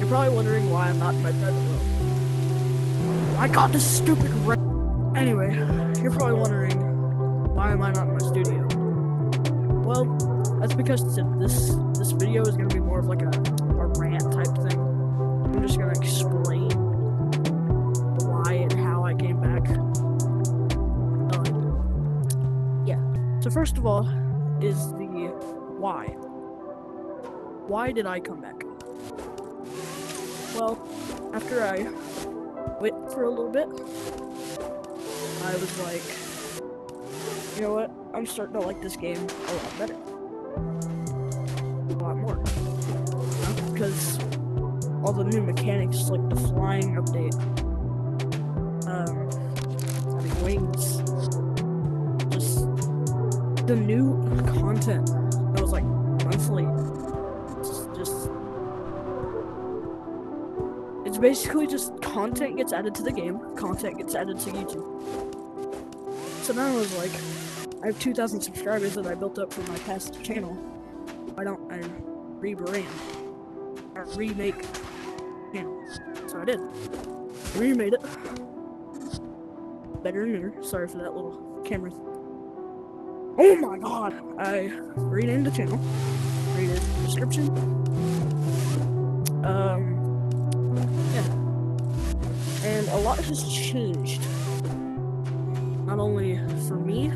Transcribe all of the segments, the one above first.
You're probably wondering why I'm not in my present room. I got this stupid Anyway, you're probably wondering, why am I not in my studio? Well, that's because this video is gonna be more of like a rant type thing. I'm just gonna explain why and how I came back. Yeah. So first of all is the why. Why did I come back? Well, after I quit for a little bit, I was like, you know what? I'm starting to like this game a lot better. A lot more. Because all the new mechanics, like the flying update, having wings, just the new content that was like monthly. It's basically just content gets added to the game, content gets added to YouTube. So now I was like, I have 2,000 subscribers that I built up from my past channel. Why don't I rebrand or remake channel? So I did. Remade it. Better and better. Sorry for that little camera. Oh my god! I renamed the channel. Read the description. Yeah. And a lot has changed. Not only for me,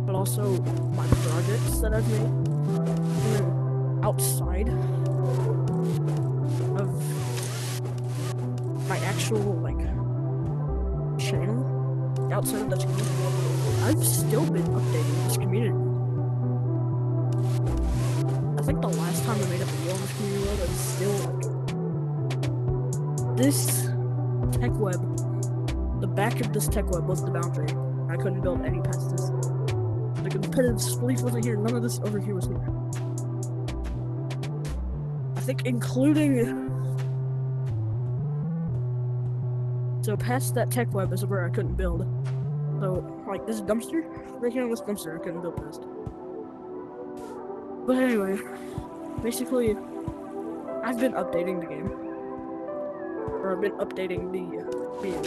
but also my projects that I've made. And then outside of my actual, like, channel, outside of the channel, I've still been updating this community. I think the last time I made a video on this community world, it's still, like, this tech web, the back of this tech web was the boundary. I couldn't build any past this. The competitive spleef wasn't here, none of this over here was here. I think including... So past that tech web is where I couldn't build. So, like this dumpster, right here on this dumpster, I couldn't build past. But anyway, basically, I've been updating the game. Or I've been updating the game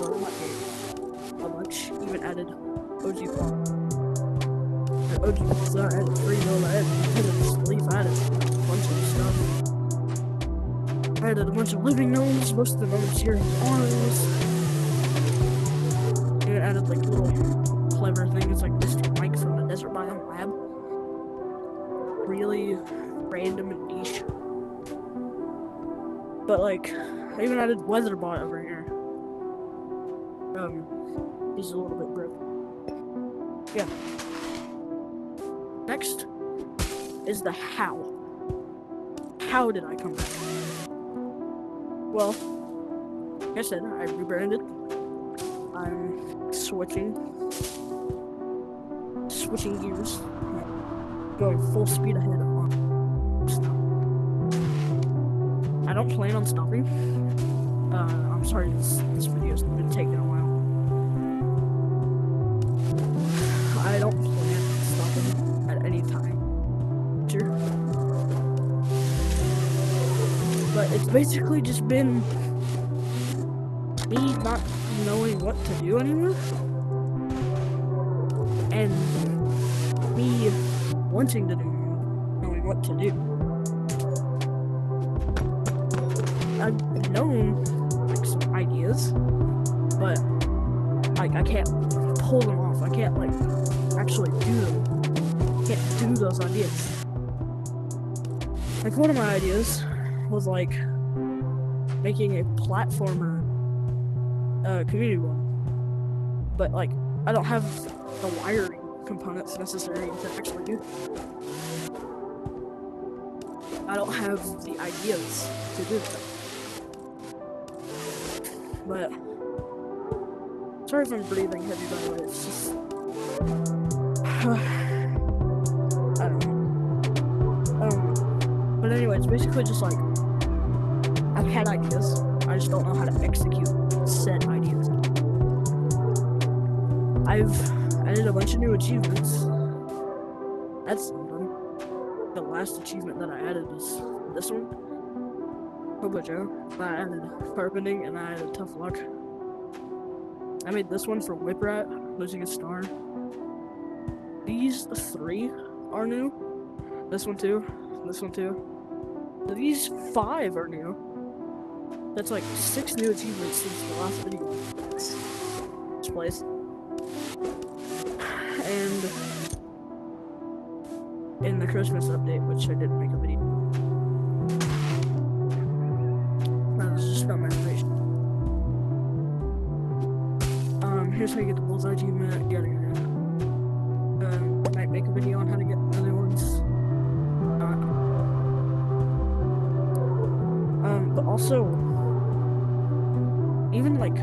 a bunch. Even added OG Pop. OG Plaza, I added free build, I added competitive sleep, I added a bunch of stuff. I added a bunch of living gnomes, most of the gnomes here in arms. And I added like little clever things like Mr. Mike from the Desert Biome Lab. Really random and niche. But like, I even added Weatherbot over here. He's a little bit broke. Yeah. Next is the how. How did I come back? Well, like I said, I rebranded. I'm switching gears. Going full speed ahead on stuff. I don't plan on stopping. I'm sorry this video's been taking a while. I don't plan on stopping at any time. Sure. But it's basically just been me not knowing what to do anymore. And me wanting to do, knowing what to do. I've known like some ideas, but like I can't pull them off. I can't like actually do them. Can't do those ideas. Like one of my ideas was like making a platformer community one, but like I don't have the wiring components necessary to actually do. I don't have the ideas to do that. But sorry if I'm breathing heavy, by the way. It's just I don't know. But anyway, it's basically just like I've had ideas. I just don't know how to execute said ideas. I've added a bunch of new achievements. That's something. The last achievement that I added is this one. Hobo Joe. I added carpeting and I added tough luck. I made this one for Whip Rat, losing a star. These 3 are new. This one too. This one too. These 5 are new. That's like 6 new achievements since the last video. This place. And in the Christmas update, which I didn't make a video. That was just about my information. Here's how you get the bullseye achievement. Yada yada. Might make a video on how to get other ones. But also, even like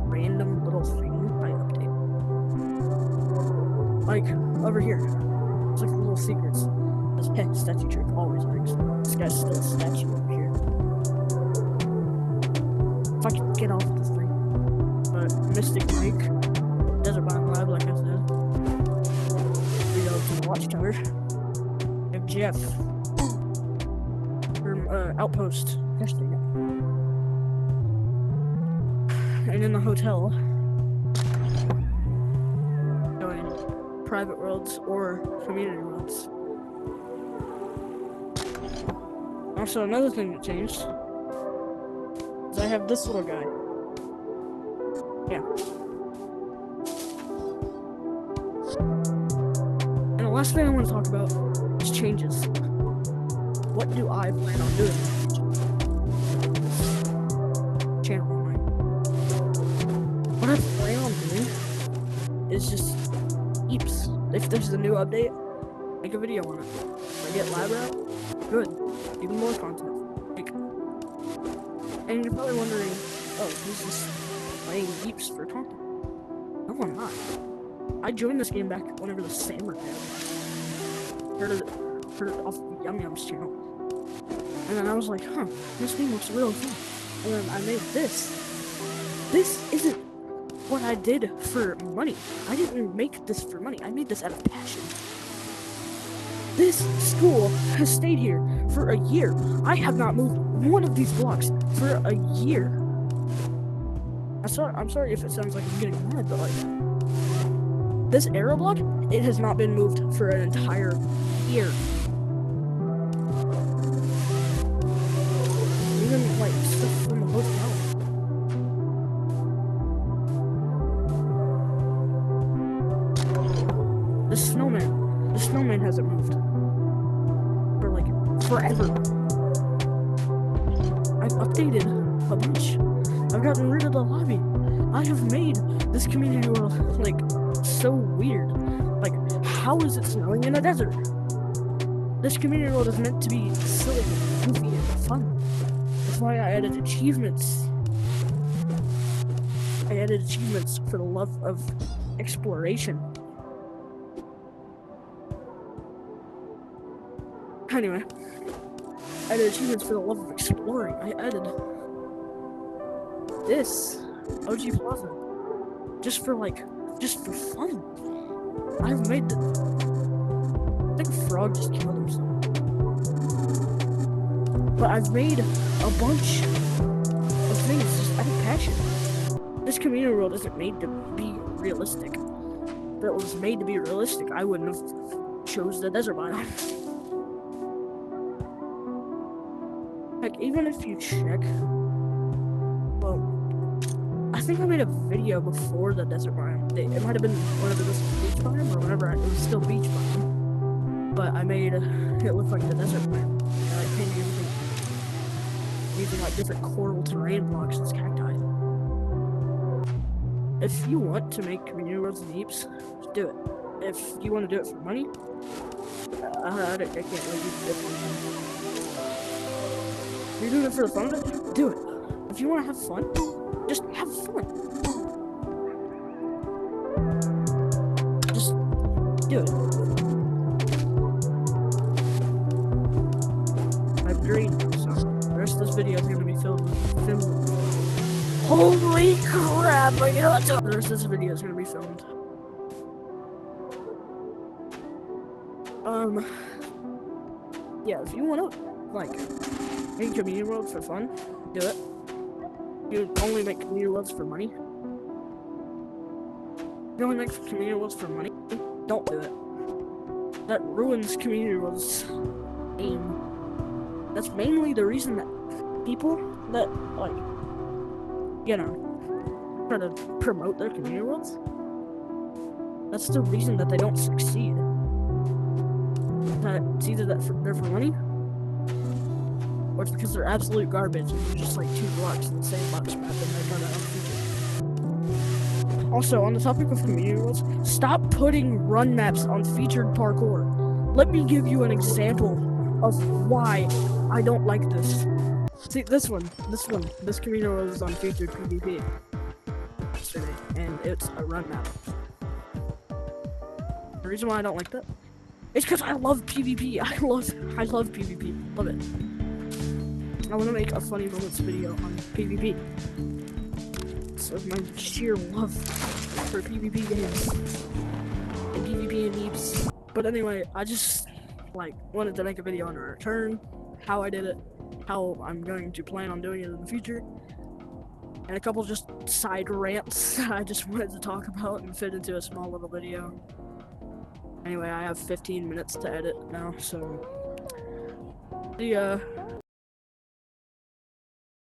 random little things I update. Like over here, it's like little secrets. This pet statue trick always works. This guy's still a statue over here. If I can get off this thing. But Mystic Lake, Desert Biome Lab, like I said. We go to the Watchtower. We have Jeff from Outpost testing it. And in the hotel, going private worlds or community worlds. Also, another thing that changed is I have this little guy. Yeah. And the last thing I want to talk about is changes. What do I plan on doing? Channel online. What I plan on doing is just heaps. If there's a new update, make a video on it. If I get lab rat, good. Even more content. Like, and you're probably wondering, oh, he's just playing heaps for content. No, I'm not. I joined this game back whenever the Samurai had. Heard it off Yum Yum's channel. And then I was like, huh, this game looks really fun. And then I made this. This isn't what I did for money. I didn't make this for money. I made this out of passion. This school has stayed here for a year. I have not moved one of these blocks for a year. I'm sorry if it sounds like I'm getting mad, but like, this arrow block, it has not been moved for an entire year. Even like stuff from the hotel. The snowman hasn't moved for like forever. I've updated a bunch. I've gotten rid of the lobby. I have made this community world like so weird. Like, how is it snowing in a desert? This community world is meant to be silly, goofy, and fun. That's why I added achievements. I added achievements for the love of exploration. Anyway, I added achievements for the love of exploring. I added this OG Plaza just for fun. I've made I think a frog just killed himself. But I've made a bunch of things just out of passion. This community world isn't made to be realistic. If it was made to be realistic, I wouldn't have chose the desert biome. Like, even if you check, well, I think I made a video before the desert biome. It might have been whenever this was the beach biome, or whenever it was still the beach biome. But I made it look like the desert biome. And I painted everything using like different coral terrain blocks as cacti. If you want to make community worlds and heaps, do it. If you want to do it for money, I can't really do the difference. If you're doing it for the fun of it, do it. If you want to have fun, just have fun. Just do it. I've dreamed, so the rest of this video is going to be filmed. Holy crap! I got the rest of this video is going to be filmed. Yeah, if you want to like making community worlds for fun, do it. You only make community worlds for money. You only make community worlds for money. Don't do it. That ruins community worlds aim. That's mainly the reason that people that like, you know, try to promote their community worlds. That's the reason that they don't succeed. That it's either that they're for money, or it's because they're absolute garbage and they're just like 2 blocks in the same box map and they're trying to outfeature. Also, on the topic of community worlds, stop putting run maps on featured parkour. Let me give you an example of why I don't like this. See, this community world is on featured PvP yesterday, and it's a run map. The reason why I don't like that is because I love PvP. I love PvP. Love it. I want to make a funny moments video on PvP. So my sheer love for PvP games and PvP and meeps. But anyway, I just wanted to make a video on a return, how I did it, how I'm going to plan on doing it in the future, and a couple just side rants I just wanted to talk about and fit into a small little video. Anyway, I have 15 minutes to edit now, so see ya.